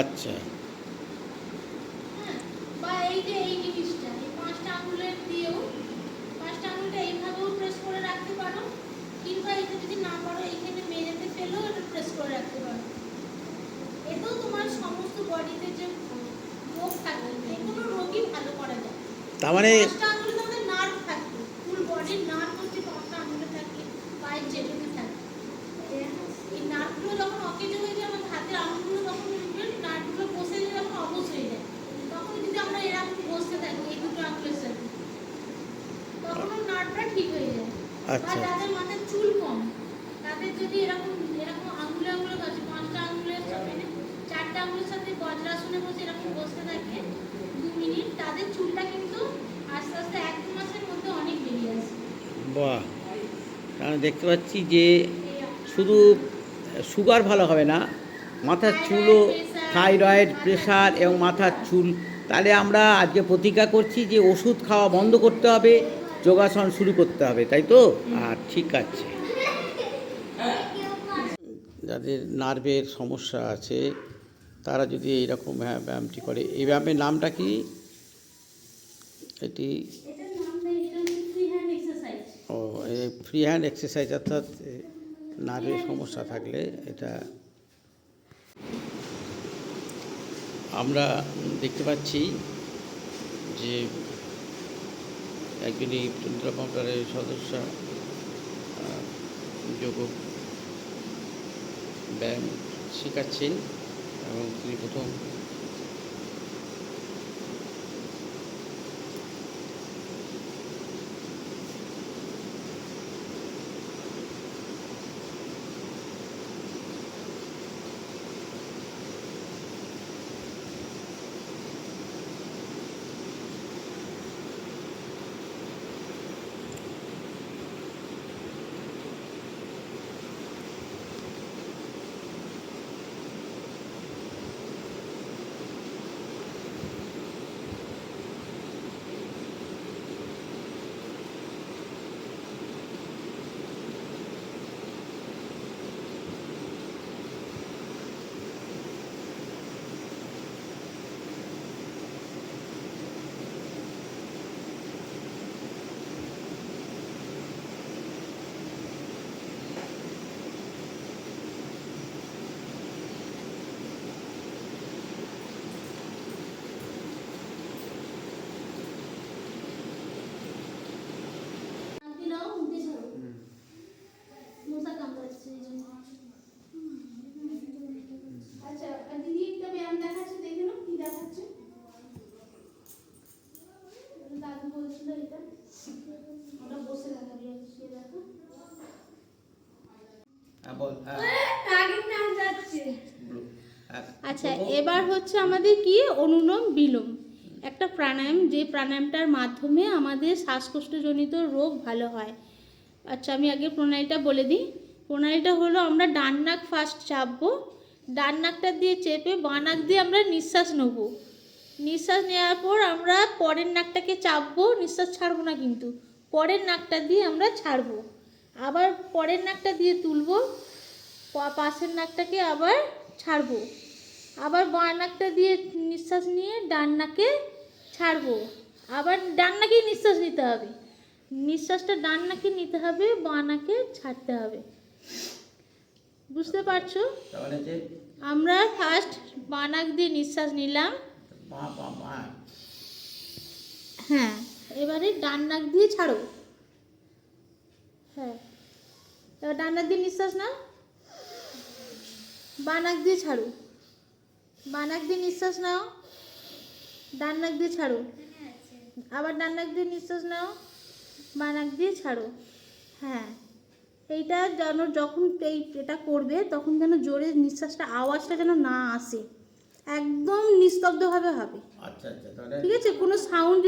আচ্ছা। হ্যাঁ, বা এই যে এই জিনিসটা এই 5টা আঙুলের দিয়েও 5টা আঙুলটা এইভাবেও প্রেস করে রাখতে পারো, কিংবা এটা যদি না পারো এইখানে মেঝেতে ফেলেও এটা প্রেস করে রাখতে পারো। এতেও তোমার সমস্ত বডিতে যে রোগ থাকে যে কোনো রোগই ভালো করা যায়। তার মানে 5টা আঙুলে আমাদের নার্ভ থাকে, ফুল বডির নার্ভ হচ্ছে 5টা আঙুলে থাকে, পায়ের জেলুতে থাকে। এই নার্ভগুলো যখন অকেজ হয়ে যায়, আমাদের হাতের আঙুলগুলো তখন নার্ভগুলো বসে যায়, যখন অবশ হয়ে যায়, তখন যদি আমরা এরকম বসতে থাকি এই দুটো আঙুলের সাথে, তখন নার্ভটা ঠিক হয়ে যায়। বা আচ্ছা যাদের মাথায় চুল কম, তাদের যদি এরকম এরকম আঙুলে আঙুলে বসে 5টা আঙুলের সাথে 4টা আঙুলের সাথে বজ্রাসনে বসে এরকম বসতে থাকে 2 মিনিট, তাদের চুলটা কিন্তু আস্তে আস্তে 1-2 মাসের মধ্যে অনেক বেরিয়ে আসে। বাহ, আমি দেখতে পাচ্ছি যে শুধু সুগার ভালো হবে না, মাথার চুলও, থাইরয়েড, প্রেশার এবং মাথার চুল। তাহলে আমরা আজকে প্রতিজ্ঞা করছি যে ওষুধ খাওয়া বন্ধ করতে হবে, যোগাসন শুরু করতে হবে, তাই তো? আর ঠিক আছে, যাদের নার্ভের সমস্যা আছে তারা যদি এইরকম ব্যায়ামটি করে। এই ব্যায়ামের নামটা কি? এটি এটার নাম নেই, এটা হচ্ছে ফ্রি হ্যান্ড এক্সারসাইজ। ও, এই ফ্রি হ্যান্ড এক্সারসাইজ, অর্থাৎ নার্ভের সমস্যা থাকলে এটা আমরা দেখতে পাচ্ছি যে একজনই তন্ত্র কাউন্টারের সদস্য যোগ ব্যায়াম শেখাচ্ছেন এবং তিনি প্রথম আচ্ছা, দিদি একটা ব্যায়াম দেখাচ্ছে, দেখে নাও কি দেখাচ্ছে। দাদু বলছিল এটা, ওটা বসে দেখা দিয়েছে, দেখো। আচ্ছা, এবার হচ্ছে আমাদের কি অনুলোম বিলোম, একটা প্রাণায়াম, যে প্রাণায়ামটার মাধ্যমে আমাদের শ্বাসকষ্টজনিত রোগ ভালো হয়। আচ্ছা, আমি আগে প্রণালীটা বলে দিই। প্রণালীটা হলো, আমরা ডান নাক ফার্স্ট চাপবো, ডান নাকটা দিয়ে চেপে বাঁ নাক দিয়ে আমরা নিঃশ্বাস নেব। নিঃশ্বাস নেওয়ার পর আমরা পরের নাকটাকে চাপবো, নিঃশ্বাস ছাড়বো না কিন্তু, পরের নাকটা দিয়ে আমরা ছাড়বো, আবার পরের নাকটা দিয়ে তুলবো, পাশের নাকটাকে আবার ছাড়বো, আবার বাঁ নাকটা দিয়ে নিঃশ্বাস নিয়ে ডান নাকে ছাড়বো, আবার ডান নাকেই নিঃশ্বাস নিতে হবে, নিঃশ্বাসটা ডান নাকে নিতে হবে, বাঁ নাকে ছাড়তে হবে। বুঝতে পারছো? আমরা ফার্স্ট বাঁ নাক দিয়ে নিঃশ্বাস নিলাম, হ্যাঁ, এবারে ডান নাক দিয়ে ছাড়ো, হ্যাঁ, এবার ডান নাক দিয়ে নিঃশ্বাস নাও, বাঁ নাক দিয়ে ছাড়ো, বাঁ নাক দিয়ে নিঃশ্বাস নাও, ডান নাক দিয়ে ছাড়ো, আবার ডান নাক দিয়ে নিঃশ্বাস নাও, বাঁ নাক দিয়ে ছাড়ো। হ্যাঁ, এইটা যেন যখন এটা করবে তখন যেন জোরে নিঃশ্বাসটা, আওয়াজটা যেন না আসে, একদম নিস্তব্ধভাবে হবে। আচ্ছা আচ্ছা, ঠিক আছে? কোনো সাউন্ড,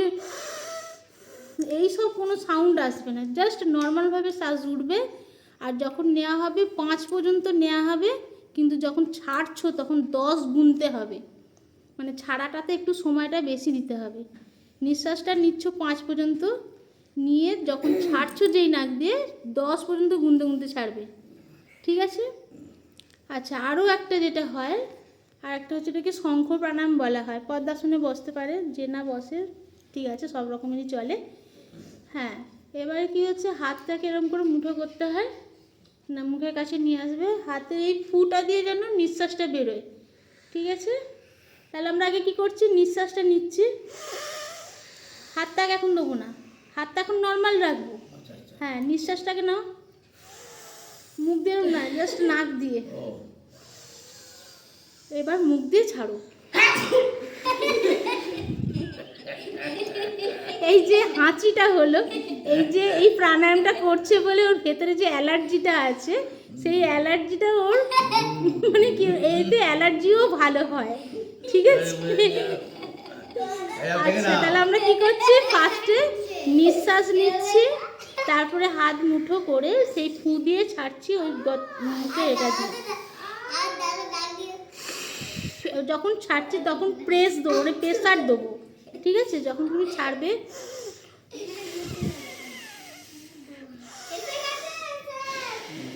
এইসব কোনো সাউন্ড আসবে না, জাস্ট নর্মালভাবে শ্বাস উঠবে। আর যখন নেওয়া হবে 5 পর্যন্ত নেওয়া হবে, কিন্তু যখন ছাড়ছো তখন 10 গুনতে হবে, মানে ছাড়াটাতে একটু সময়টা বেশি দিতে হবে। নিঃশ্বাসটা নিচ্ছ 5 পর্যন্ত, নিয়ে যখন ছাড়ছো যেই নাক দিয়ে 10 পর্যন্ত গুনতে গুনতে ছাড়বে। ঠিক আছে? আচ্ছা, আরও একটা যেটা হয়, আর একটা হচ্ছে এটাকে শঙ্খ প্রাণায়াম বলা হয়। পদ্মাসনে বসতে পারে, যে না বসে ঠিক আছে, সব রকমেরই চলে। হ্যাঁ, এবারে কি হচ্ছে, হাতটাকে এরকম করে মুঠো করতে হয়, না মুখের কাছে নিয়ে আসবে, হাতে এই ফুটা দিয়ে যেন নিঃশ্বাসটা বেরোয়, ঠিক আছে? তাহলে আমরা আগে কি করছি, নিঃশ্বাসটা নিচ্ছি, হাতটাকে এখন দেবো না, হাতটা এখন নর্মাল রাখবো। হ্যাঁ, নিঃশ্বাসটাকে নাও, মুখ দিয়ে না, জাস্ট নাক দিয়ে। এবার মুখ দিয়ে ছাড়ো। এই যে হাঁচিটা হলো, এই যে এই প্রাণায়ামটা করছে বলে ওর ভেতরে যে অ্যালার্জিটা আছে, সেই অ্যালার্জিটা ওর মানে কি, এতে অ্যালার্জিও ভালো হয়, ঠিক আছে? আচ্ছা, তাহলে আমরা কি করছি, ফার্স্টে নিঃশ্বাস নিচ্ছি, তারপরে হাত মুঠো করে সেই ফু দিয়ে ছাড়ছি ওই মুখে, এটা দিয়ে। যখন ছাড়ছি তখন প্রেস দেবো, মানে প্রেসার দেবো, ঠিক আছে? যখন তুমি ছাড়বে,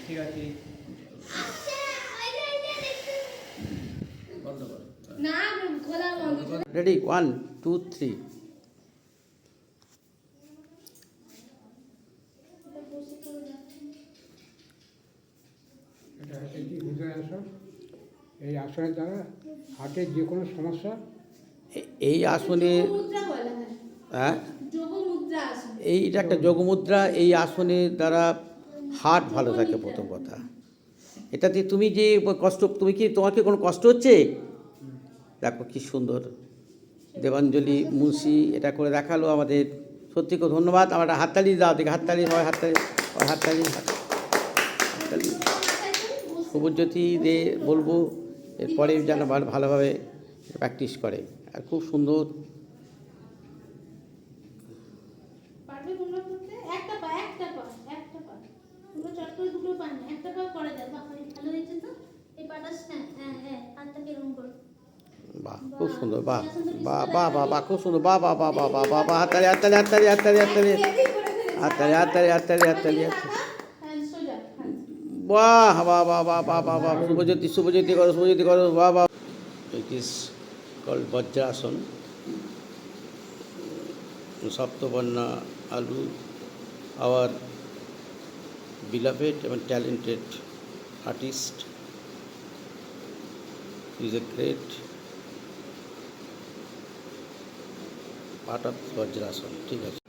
ঠিক আছে, রেডি, 1 2 3। এটা একটি হৃদয় আসন। এই আসনের দ্বারা হার্টের যে কোনো সমস্যা, এই আসনে, মুদ্রা বলা হয়, হ্যাঁ, যোগ মুদ্রা আসন। এইটা একটা যোগমুদ্রা। এই আসনের দ্বারা হার্ট ভালো থাকে প্রথম কথা। এটাতে তুমি যে কষ্ট, তোমার কি কোনো কষ্ট হচ্ছে? দেখো কি সুন্দর দেবাঞ্জলি মুন্সি এটা করে দেখালো আমাদের, সত্যি খুব ধন্যবাদ। আমার একটা হাততালি দাও, দেখে হাততালি হয়, হাততালি হয়, হাততালি হাততালি। শুভজ্যোতি দে বলবো এরপরে যেন ভালোভাবে প্র্যাকটিস করে, আর খুব সুন্দর। পারবে তোমরা করতে? একটা পা, একটা পা, একটা পা, তোমরা চট করে দুটো পা না, একটা পা করা যায়। বাহ, ভালো হয়েছে তো। এই পাটা, হ্যাঁ হ্যাঁ হ্যাঁ, হাতটাকে এরকম করো। বাহ, খুব সুন্দর, বাহ বাহ বাহ বাহ বাহ, খুব সুন্দর, বাহ বাহ বাহ বাহ বাহ বাহ বাহ, হাততালি হাততালি হাততালি হাততালি হাততালি হাততালি হাততালি হাততালি হাততালি। হ্যাঁ, সোজা হাত। বাহ বাহ বাহ বাহ বাহ বাহ বাহ, শুভজ্যোতি শুভজ্যোতি করো, শুভজ্যোতি করো, বাহ বাহ। ইট ইজ কল্ড বজ্রাসন। সপ্তবর্ণা আলু, our beloved and talented artist, is a great part of Vajrasan. ঠিক আছে।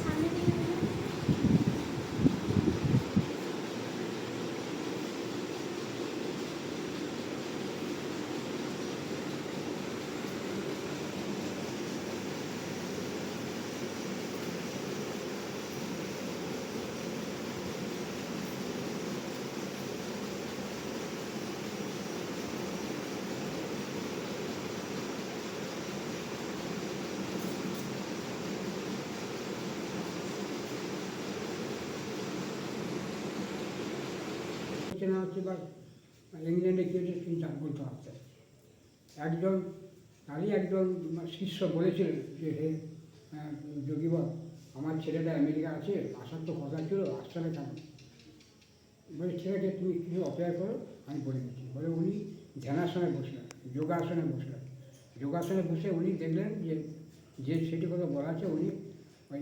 সামনে দিকে নিয়ে যাও। চেনা হচ্ছে বা ইংল্যান্ডে গিয়ে চিন্তা বলতে হবে। একজন তারই একজন শিষ্য বলেছিলেন যে, হে যোগীবর, আমার ছেলেটা আমেরিকা আছে, আসার তো কথা ছিল, আসছে না কেন? বলে ঠিক আছে, তুমি কিছু অপেক্ষা করো, আমি বলে দিচ্ছি। বলে উনি ধ্যানাসনে বসলেন, যোগাসনে বসলেন। যোগাসনে বসে উনি দেখলেন যে সেটি কথা বলা আছে, উনি ওই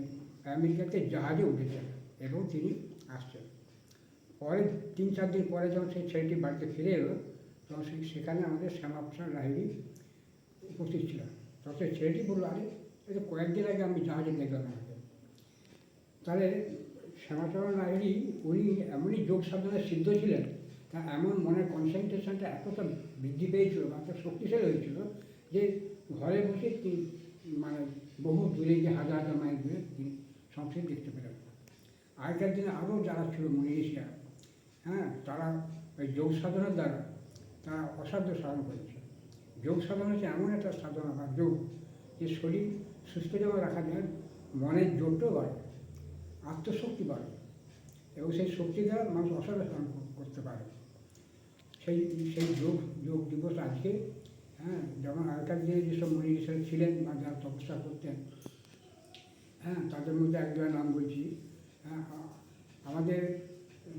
আমেরিকাতে জাহাজে উঠেছেন এবং তিনি আসছেন। পরে 3-4 দিন পরে যখন সেই ছেলেটি বাড়িতে ফিরে এলো, তখন সেখানে আমাদের শ্যামাপ্রসাদ লাহিড়ী উপস্থিত ছিলেন। তখন সেই ছেলেটি বললো, আরে এই তো কয়েকদিন আগে আমি জাহাজে দেখলাম আমাকে। তাহলে শ্যামাচরণ লাহিড়ী উনি এমনই যোগ সাধনায় সিদ্ধ ছিলেন, তার এমন মনের কনসেন্ট্রেশনটা এতটা বৃদ্ধি পেয়েছিল, এত শক্তিশালী হয়েছিল যে ঘরে বসে তিনি মানে বহু দূরে গিয়ে হাজার হাজার মাইল দূরে তিনি সংস্কৃত দেখতে পেলেন। আগেকার দিনে আরও যারা ছিল মুনি ঋষিরা, হ্যাঁ, তারা ওই যোগ সাধনার দ্বারা তারা অসাধ্য সাধন করেছে। যোগ সাধনা হচ্ছে এমন একটা সাধনা বা যোগ, যে শরীর সুস্থ যেমন রাখা যায়, মনের জোরটাও বাড়ে, আত্মশক্তি বাড়ে, এবং সেই শক্তি দ্বারা মানুষ অসাধ্য সাধন করতে পারে। সেই সেই যোগ যোগ দিবস আজকে, হ্যাঁ, যেমন আগেকার দিনে যেসব মুনি ঋষিরা ছিলেন বা যারা তপস্যা করতেন, হ্যাঁ, তাদের মধ্যে একজনের নাম বলছি। হ্যাঁ, আমাদের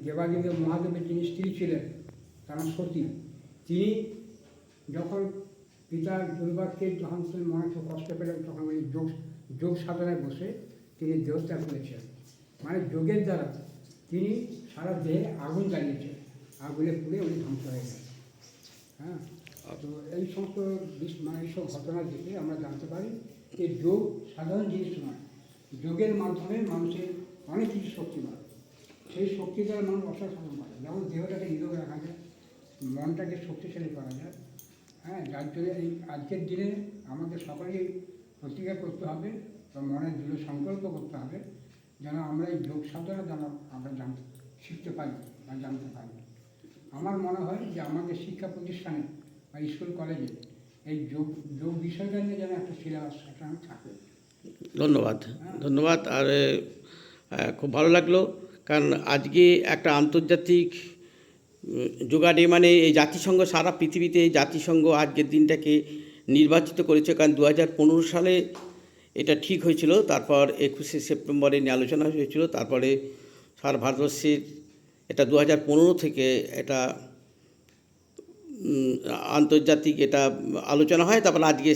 দেবাদিদেব মহাদেবের যিনি স্ত্রী ছিলেন, তার নাম সতী। তিনি যখন পিতার দুর্বাক্যে যখন তিনি মনে খুব কষ্ট পেলেন, তখন উনি যোগ সাধনায় বসে তিনি দেহত্যাগ করেছেন। মানে যোগের দ্বারা তিনি সারা দেহে আগুন জ্বালিয়েছেন, আগুনে পুড়ে উনি ধ্বংস হয়ে গেছেন। হ্যাঁ, তো এই সমস্ত মানে এইসব ঘটনা দেখে আমরা জানতে পারি যে যোগ সাধারণ জিনিস নয়, যোগের মাধ্যমে মানুষের অনেক কিছু শক্তি বাড়ে। সেই শক্তি দ্বারা মানুষ অসাধারণ পারে, যেমন দেহটাকে নিরোগ রাখা যায়, মনটাকে শক্তিশালী করা যায়। হ্যাঁ, যার জন্য এই আজকের দিনে আমাদের সকলেই প্রতিজ্ঞা করতে হবে বা মনের দৃঢ় সংকল্প করতে হবে যেন আমরা এই যোগ সাধনা যেন আমরা শিখতে পারি বা জানতে পারি। আমার মনে হয় যে আমাদের শিক্ষা প্রতিষ্ঠানে বা স্কুল কলেজে এই যোগ বিষয়টা নিয়ে যেন একটা সিলেবাস সেখানে থাকে। ধন্যবাদ, ধন্যবাদ। আর খুব ভালো লাগলো, কারণ আজকে একটা আন্তর্জাতিক যোগা ডে, মানে এই জাতিসংঘ, সারা পৃথিবীতে এই জাতিসংঘ আজকের দিনটাকে নির্বাচিত করেছে, কারণ 2015 সালে এটা ঠিক হয়েছিল, তারপর 21শে সেপ্টেম্বরে নিয়ে আলোচনা হয়েছিল, তারপরে সারা ভারতবর্ষের এটা 2015 থেকে এটা আন্তর্জাতিক এটা আলোচনা হয়, তারপর আজকে